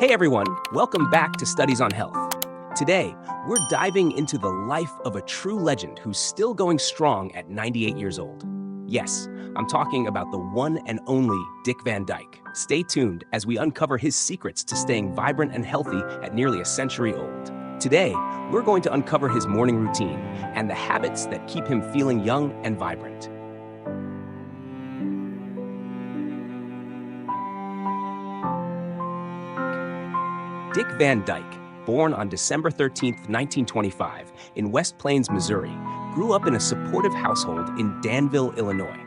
Hey everyone, welcome back to Studies on Health. Today, we're diving into the life of a true legend who's still going strong at 98 years old. Yes, I'm talking about the one and only Dick Van Dyke. Stay tuned as we uncover his secrets to staying vibrant and healthy at nearly a century old. Today, we're going to uncover his morning routine and the habits that keep him feeling young and vibrant. Dick Van Dyke, born on December 13, 1925, in West Plains, Missouri, grew up in a supportive household in Danville, Illinois.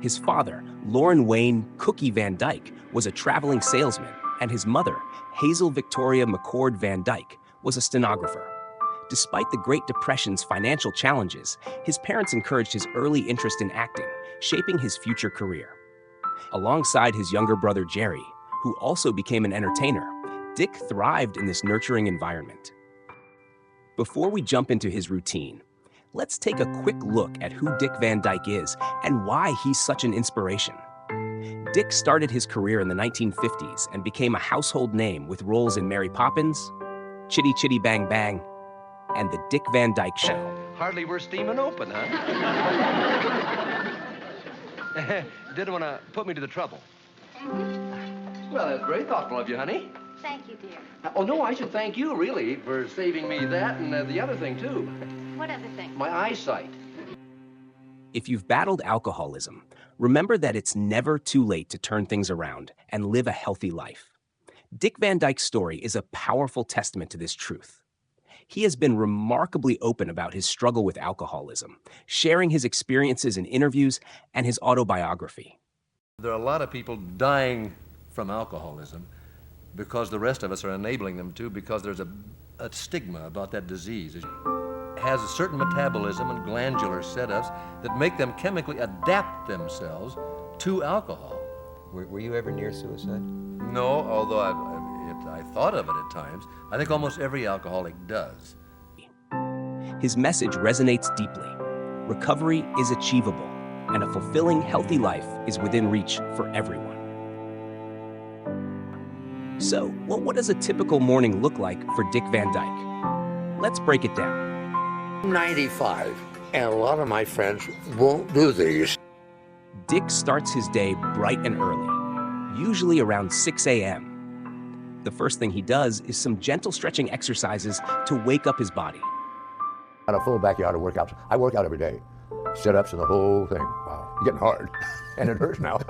His father, Loren Wayne Cookie Van Dyke, was a traveling salesman, and his mother, Hazel Victoria McCord Van Dyke, was a stenographer. Despite the Great Depression's financial challenges, his parents encouraged his early interest in acting, shaping his future career. Alongside his younger brother Jerry, who also became an entertainer, Dick thrived in this nurturing environment. Before we jump into his routine, let's take a quick look at who Dick Van Dyke is and why he's such an inspiration. Dick started his career in the 1950s and became a household name with roles in Mary Poppins, Chitty Chitty Bang Bang, and The Dick Van Dyke Show. Hardly we're steaming open, huh? Didn't want to put me to the trouble. Well, that's very thoughtful of you, honey. Thank you, dear. Oh, no, I should thank you, really, for saving me that and the other thing, too. What other thing? My eyesight. If you've battled alcoholism, remember that it's never too late to turn things around and live a healthy life. Dick Van Dyke's story is a powerful testament to this truth. He has been remarkably open about his struggle with alcoholism, sharing his experiences in interviews and his autobiography. There are a lot of people dying from alcoholism because the rest of us are enabling them to, because there's a stigma about that disease. It has a certain metabolism and glandular setups that make them chemically adapt themselves to alcohol. Were you ever near suicide? No, although I thought of it at times. I think almost every alcoholic does. His message resonates deeply. Recovery is achievable, and a fulfilling, healthy life is within reach for everyone. So, what does a typical morning look like for Dick Van Dyke? Let's break it down. I'm 95, and a lot of my friends won't do these. Dick starts his day bright and early, usually around 6 a.m. The first thing he does is some gentle stretching exercises to wake up his body. Got a full backyard of workouts. I work out every day. Sit-ups and the whole thing. Wow, getting hard. And it hurts now.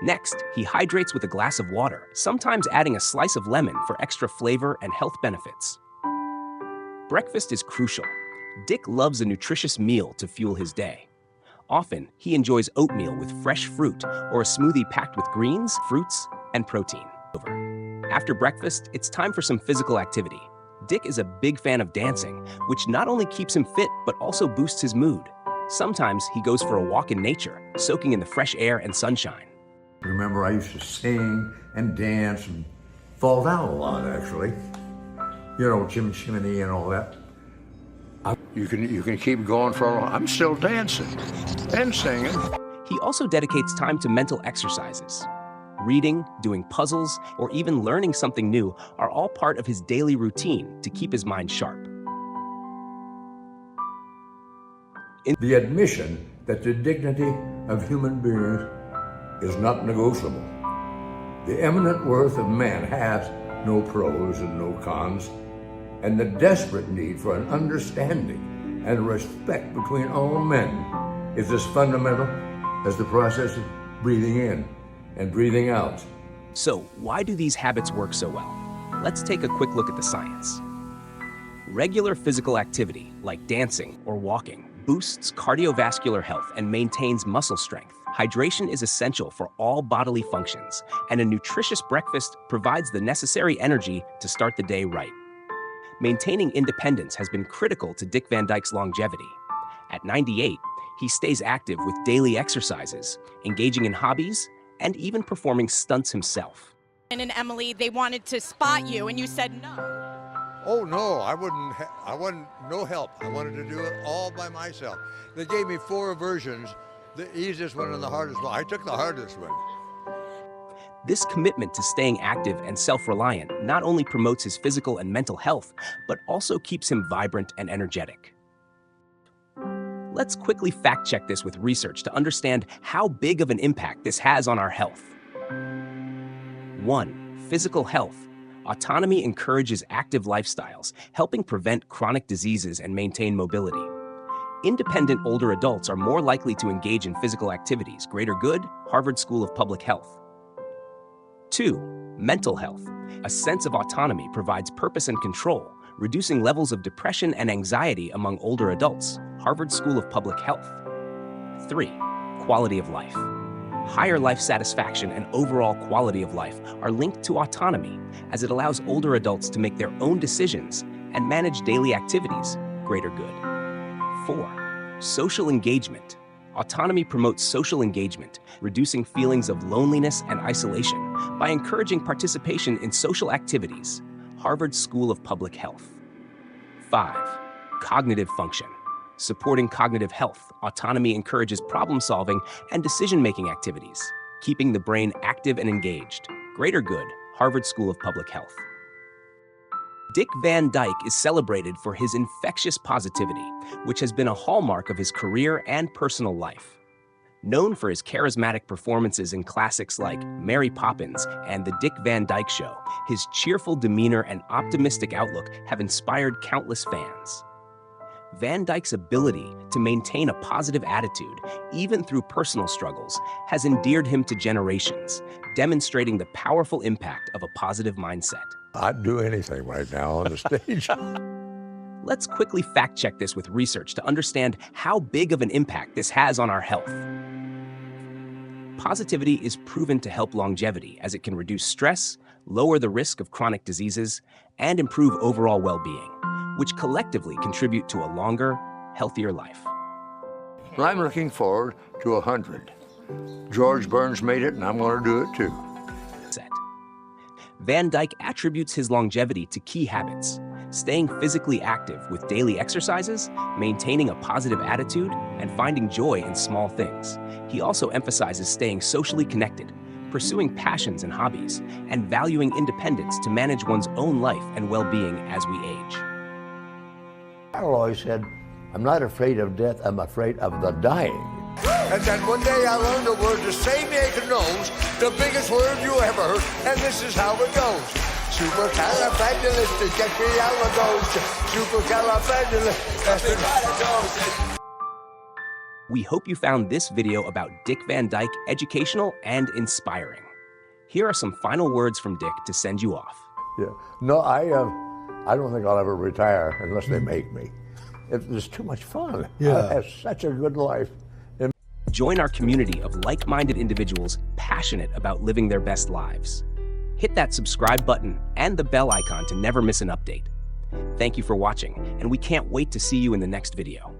Next, he hydrates with a glass of water, sometimes adding a slice of lemon for extra flavor and health benefits. Breakfast is crucial. Dick loves a nutritious meal to fuel his day. Often, he enjoys oatmeal with fresh fruit or a smoothie packed with greens, fruits, and protein. After breakfast, it's time for some physical activity. Dick is a big fan of dancing, which not only keeps him fit, but also boosts his mood. Sometimes he goes for a walk in nature, soaking in the fresh air and sunshine. Remember, I used to sing and dance and fall down a lot, actually. You know, chimney and all that. You can keep going for a while. I'm still dancing and singing. He also dedicates time to mental exercises. Reading, doing puzzles, or even learning something new are all part of his daily routine to keep his mind sharp. The admission that the dignity of human beings is not negotiable. The eminent worth of man has no pros and no cons, and the desperate need for an understanding and respect between all men is as fundamental as the process of breathing in and breathing out. So, why do these habits work so well? Let's take a quick look at the science. Regular physical activity, like dancing or walking, boosts cardiovascular health and maintains muscle strength. Hydration is essential for all bodily functions, and a nutritious breakfast provides the necessary energy to start the day right. Maintaining independence has been critical to Dick Van Dyke's longevity. At 98, he stays active with daily exercises, engaging in hobbies, and even performing stunts himself. And Emily, they wanted to spot you, and you said no. Oh no, I wouldn't, no help. I wanted to do it all by myself. They gave me 4 versions, the easiest one and the hardest one. I took the hardest one. This commitment to staying active and self-reliant not only promotes his physical and mental health, but also keeps him vibrant and energetic. Let's quickly fact-check this with research to understand how big of an impact this has on our health. 1. Physical health. Autonomy encourages active lifestyles, helping prevent chronic diseases and maintain mobility. Independent older adults are more likely to engage in physical activities. Greater good, Harvard School of Public Health. 2. Mental health. A sense of autonomy provides purpose and control, reducing levels of depression and anxiety among older adults. Harvard School of Public Health. 3. Quality of life. Higher life satisfaction and overall quality of life are linked to autonomy, as it allows older adults to make their own decisions and manage daily activities. Greater good. 4. Social engagement. Autonomy promotes social engagement, reducing feelings of loneliness and isolation by encouraging participation in social activities. Harvard School of Public Health. 5. Cognitive function. Supporting cognitive health, autonomy encourages problem-solving and decision-making activities, keeping the brain active and engaged. Greater good, Harvard School of Public Health. Dick Van Dyke is celebrated for his infectious positivity, which has been a hallmark of his career and personal life. Known for his charismatic performances in classics like Mary Poppins and The Dick Van Dyke Show, his cheerful demeanor and optimistic outlook have inspired countless fans. Van Dyke's ability to maintain a positive attitude, even through personal struggles, has endeared him to generations, demonstrating the powerful impact of a positive mindset. I'd do anything right now on the stage. Let's quickly fact-check this with research to understand how big of an impact this has on our health. Positivity is proven to help longevity as it can reduce stress, lower the risk of chronic diseases, and improve overall well-being, which collectively contribute to a longer, healthier life. Well, I'm looking forward to 100. George Burns made it, and I'm going to do it too. Van Dyke attributes his longevity to key habits: staying physically active with daily exercises, maintaining a positive attitude, and finding joy in small things. He also emphasizes staying socially connected, pursuing passions and hobbies, and valuing independence to manage one's own life and well-being as we age. Carol always said, I'm not afraid of death, I'm afraid of the dying. And then one day I learned the word the same naked nose, the biggest word you ever heard, and this is how it goes. Supercalifragilisticexpialidocious. Supercalifragilisticexpialidocious. We hope you found this video about Dick Van Dyke educational and inspiring. Here are some final words from Dick to send you off. Yeah. No, I don't think I'll ever retire unless they make me. It's too much fun. Yeah. I have such a good life. Join our community of like-minded individuals passionate about living their best lives. Hit that subscribe button and the bell icon to never miss an update. Thank you for watching, and we can't wait to see you in the next video.